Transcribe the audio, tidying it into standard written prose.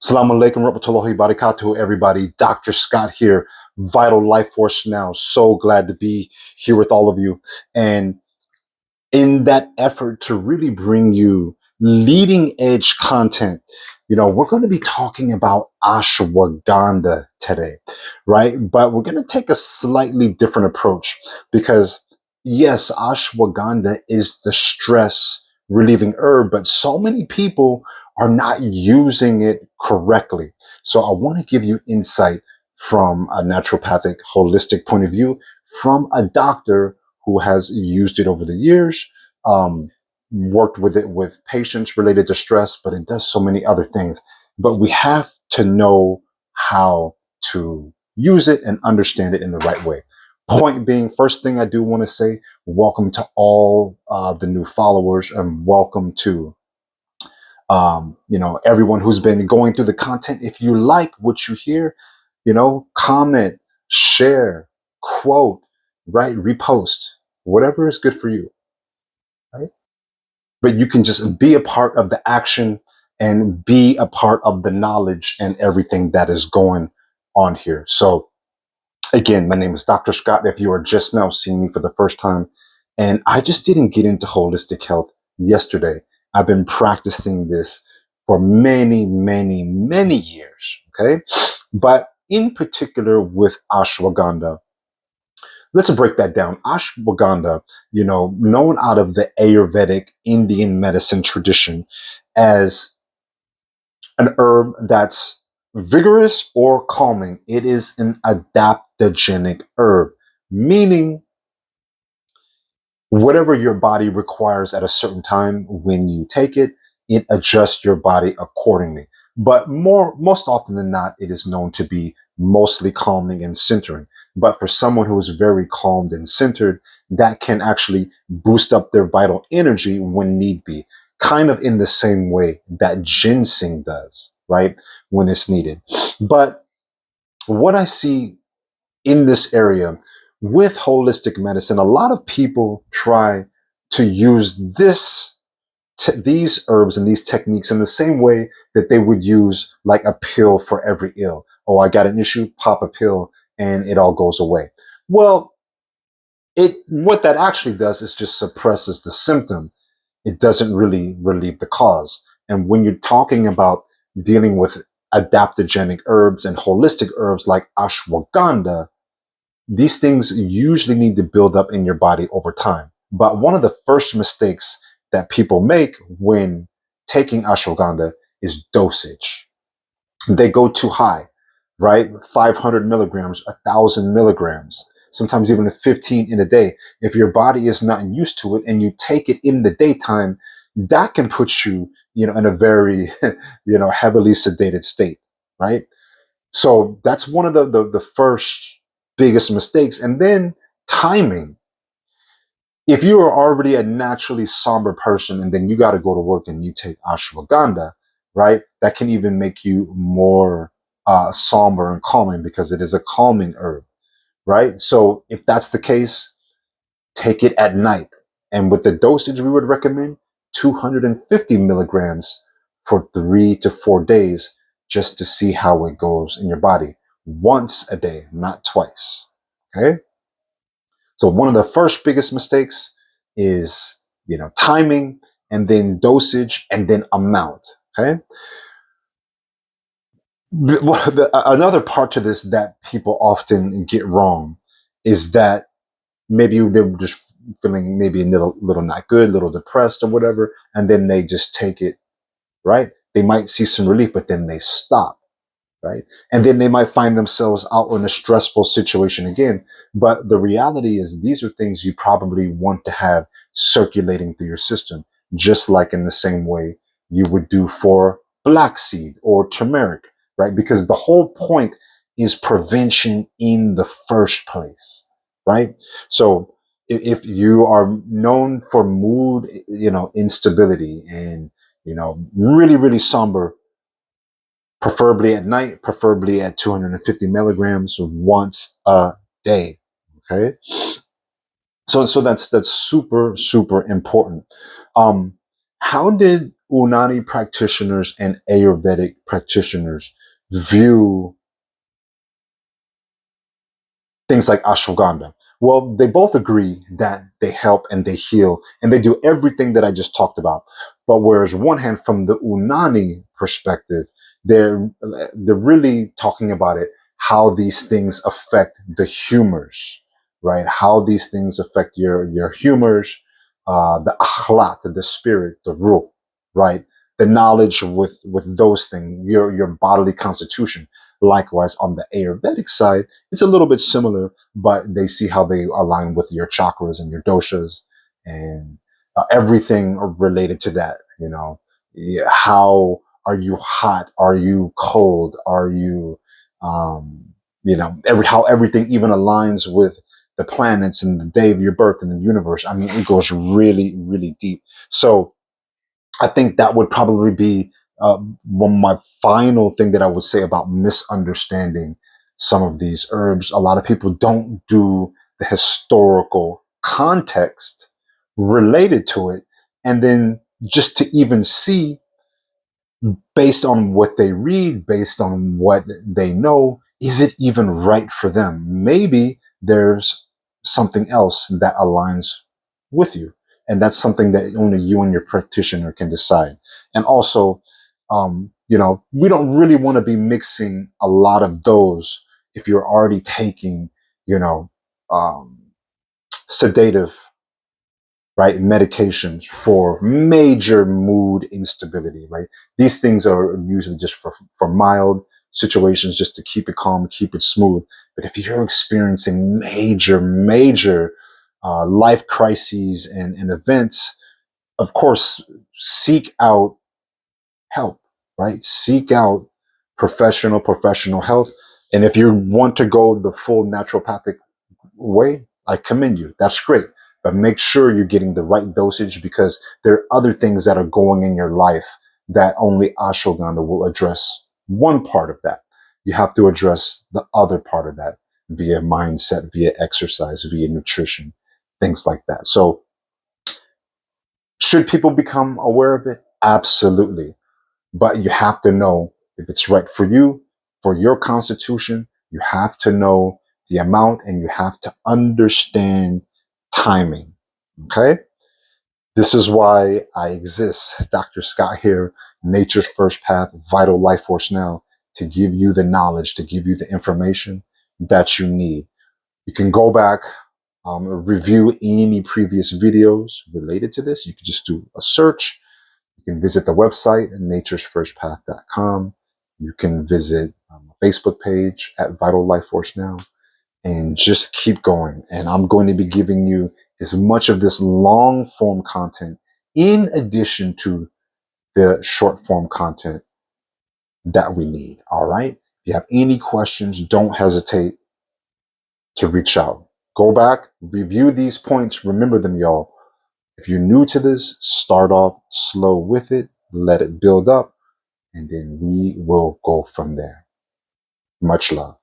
Assalamu alaikum warahmatullahi wabarakatuh, everybody. Dr. Scott here, Vital Life Force Now. So glad to be here with all of you. And in that effort to really bring you leading edge content, we're going to be talking about ashwagandha today, right? But we're going to take a slightly different approach because, yes, ashwagandha is the stress relieving herb, but so many people are not using it correctly. So I want to give you insight from a naturopathic, holistic point of view from a doctor who has used it over the years, um, worked with it with patients related to stress, but it does so many other things. But we have to know how to use it and understand it in the right way. Point being, first thing I do want to say, welcome to all the new followers and welcome to everyone who's been going through the content. If you like what you hear, comment, share, quote, right, repost, whatever is good for you, right? But you can just be a part of the action and be a part of the knowledge and everything that is going on here. So again, my name is Dr. Scott. If you are just now seeing me for the first time, and I just didn't get into holistic health yesterday. I've been practicing this for many, many, many years. Okay. But in particular with ashwagandha, let's break that down. Ashwagandha, known out of the Ayurvedic Indian medicine tradition as an herb that's vigorous or calming. It is an adaptogenic herb, meaning whatever your body requires at a certain time when you take it, it adjusts your body accordingly. But most often than not, it is known to be mostly calming and centering. But for someone who is very calmed and centered, that can actually boost up their vital energy when need be, kind of in the same way that ginseng does, right? When it's needed. But what I see in this area with holistic medicine, a lot of people try to use these herbs and these techniques in the same way that they would use like a pill for every ill. Oh, I got an issue, pop a pill and it all goes away. Well, it what that actually does is just suppresses the symptom. It doesn't really relieve the cause. And when you're talking about dealing with adaptogenic herbs and holistic herbs like ashwagandha, these things usually need to build up in your body over time. But one of the first mistakes that people make when taking ashwagandha is dosage. They go too high, right? 500 milligrams, 1,000 milligrams, sometimes even 15 in a day. If your body is not used to it and you take it in the daytime, that can put you, in a very, heavily sedated state, right? So that's one of the first biggest mistakes. And then timing. If you are already a naturally somber person and then you got to go to work and you take ashwagandha, right? That can even make you more somber and calming because it is a calming herb, right? So if that's the case, take it at night. And with the dosage we would recommend, 250 milligrams for 3 to 4 days, just to see how it goes in your body once a day, not twice. Okay. So one of the first biggest mistakes is, timing and then dosage and then amount. Okay. Another part to this that people often get wrong is that maybe they're just feeling maybe a little not good, a little depressed or whatever, and then they just take it, right? They might see some relief, but then they stop, right? And then they might find themselves out in a stressful situation again. But the reality is these are things you probably want to have circulating through your system, just like in the same way you would do for black seed or turmeric, right? Because the whole point is prevention in the first place, right? So if you are known for mood, instability and, really, really somber, preferably at night, preferably at 250 milligrams once a day. Okay. So that's super, super important. Um, how did Unani practitioners and Ayurvedic practitioners view things like ashwagandha? Well, they both agree that they help and they heal and they do everything that I just talked about. But whereas one hand, from the Unani perspective, they're really talking about it, how these things affect the humors, right? How these things affect your humors, the akhlat, the spirit, the ruh, right? The knowledge with those things, your bodily constitution. Likewise, on the Ayurvedic side, it's a little bit similar, but they see how they align with your chakras and your doshas and everything related to that. Yeah, how are you hot? Are you cold? Are you, um, how everything even aligns with the planets and the day of your birth and the universe. I mean, it goes really, really deep. So I think that would probably be one of my final thing that I would say about misunderstanding some of these herbs. A lot of people don't do the historical context related to it. And then just to even see, based on what they read, based on what they know, is it even right for them? Maybe there's something else that aligns with you. And that's something that only you and your practitioner can decide. And also, we don't really want to be mixing a lot of those if you're already taking, you know, um, sedative, right? Medications for major mood instability, right? These things are usually just for mild situations, just to keep it calm, keep it smooth. But if you're experiencing major life crises and events, of course, seek out help, right? Seek out professional health. And if you want to go the full naturopathic way, I commend you. That's great. But make sure you're getting the right dosage, because there are other things that are going in your life that only ashwagandha will address one part of that. You have to address the other part of that via mindset, via exercise, via nutrition, things like that. So should people become aware of it? Absolutely. But you have to know if it's right for you, for your constitution. You have to know the amount, and you have to understand timing. Okay. This is why I exist. Dr. Scott here, Nature's First Path, Vital Life Force Now, to give you the knowledge, to give you the information that you need. You can go back, review any previous videos related to this. You can just do a search. You can visit the website at naturesfirstpath.com. You can visit a Facebook page at Vital Life Force Now, and just keep going. And I'm going to be giving you as much of this long form content in addition to the short form content that we need. All right. If you have any questions, don't hesitate to reach out. Go back, review these points. Remember them, y'all. If you're new to this, start off slow with it, let it build up, and then we will go from there. Much love.